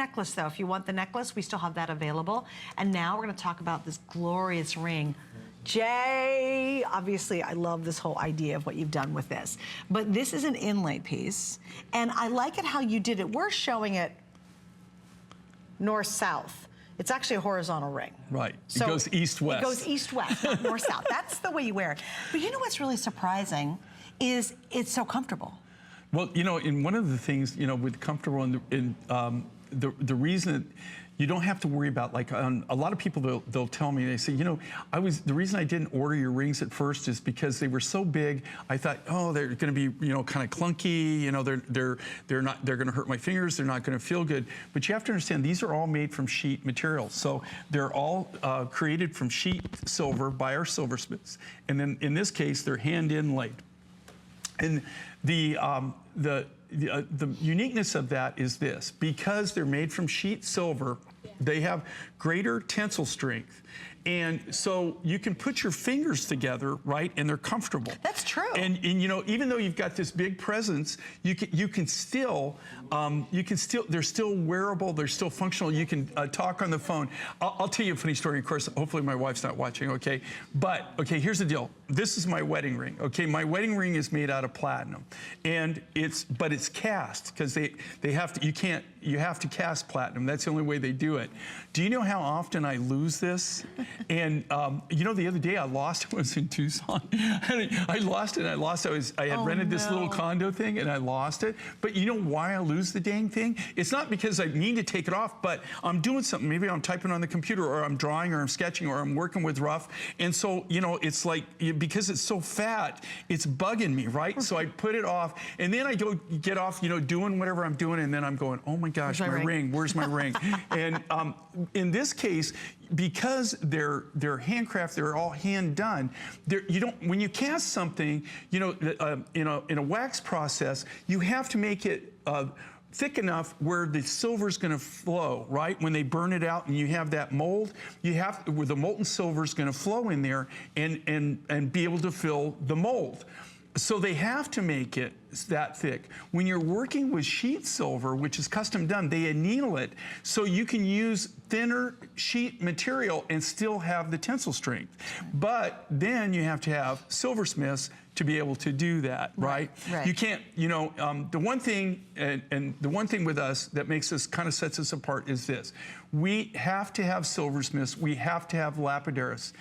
necklace though. If you want the necklace, we still have that available. And now we're gonna talk about this glorious ring. Jay, obviously I love this whole idea of what you've done with this, but this is an inlay piece, and I like it how you did it. We're showing it north-south. It's actually a horizontal ring. Right, So it goes east-west. It goes east-west, not north-south. That's the way you wear it. But you know what's really surprising is it's so comfortable. Well, you know, in one of the things, you know, with comfortable, the reason that you don't have to worry about, like, a lot of people, they'll tell me, they say, you know, the reason I didn't order your rings at first is because they were so big. I thought, oh, they're going to be, you know, kind of clunky. You know, they're going to hurt my fingers. They're not going to feel good. But you have to understand, these are all made from sheet material. So they're all created from sheet silver by our silversmiths. And then in this case, they're hand inlaid. And the uniqueness of that is this: because they're made from sheet silver, they have greater tensile strength. And so you can put your fingers together, right, and they're comfortable. That's true. And you know, even though you've got this big presence, you can still, they're still wearable, they're still functional. You can talk on the phone. I'll tell you a funny story. Of course, hopefully my wife's not watching, okay? But, okay, here's the deal. This is my wedding ring, okay? My wedding ring is made out of platinum. And but it's cast, because they have to, you have to cast platinum. That's the only way they do it. Do you know how often I lose this? And you know, the other day I lost it. I was in Tucson. I lost it. I had rented this little condo thing, and I lost it. But you know why I lose the dang thing? It's not because I mean to take it off, but I'm doing something. Maybe I'm typing on the computer, or I'm drawing, or I'm sketching, or I'm working with rough. And so, you know, it's like, because it's so fat, it's bugging me, right? So I put it off, and then I go get off, you know, doing whatever I'm doing, and then I'm going, oh my gosh, my ring. Where's my ring? And in this case, because they're handcraft, they're all hand done. You don't, when you cast something, you know, in a wax process, you have to make it thick enough where the silver's going to flow, right? When they burn it out and you have that mold, where the molten silver's going to flow in there and be able to fill the mold. So they have to make it that thick. When you're working with sheet silver, which is custom done, they anneal it so you can use thinner sheet material and still have the tensile strength. But then you have to have silversmiths to be able to do that, right? You can't, you know, the one thing, and the one thing with us that makes us, kind of sets us apart is this: we have to have silversmiths, we have to have lapidaries.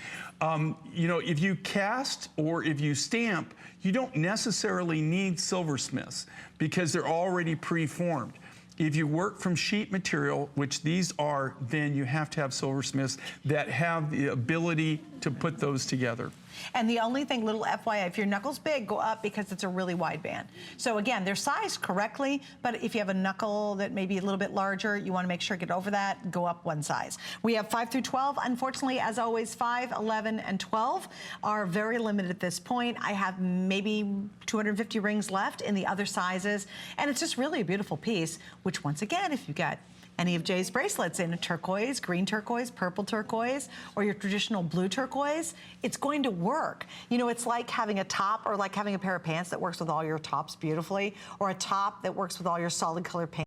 You know, if you cast or if you stamp, you don't necessarily need silversmiths because they're already pre-formed. If you work from sheet material, which these are, then you have to have silversmiths that have the ability to put those together. And the only thing, little FYI, if your knuckle's big, go up because it's a really wide band. So again, they're sized correctly, but if you have a knuckle that may be a little bit larger, you want to make sure to get over that, go up one size. We have 5 through 12. Unfortunately, as always, 5, 11, and 12 are very limited at this point. I have maybe 250 rings left in the other sizes, and it's just really a beautiful piece, which once again, if you got any of Jay's bracelets in a turquoise, green turquoise, purple turquoise, or your traditional blue turquoise, it's going to work. You know, it's like having a top, or like having a pair of pants that works with all your tops beautifully, or a top that works with all your solid color pants.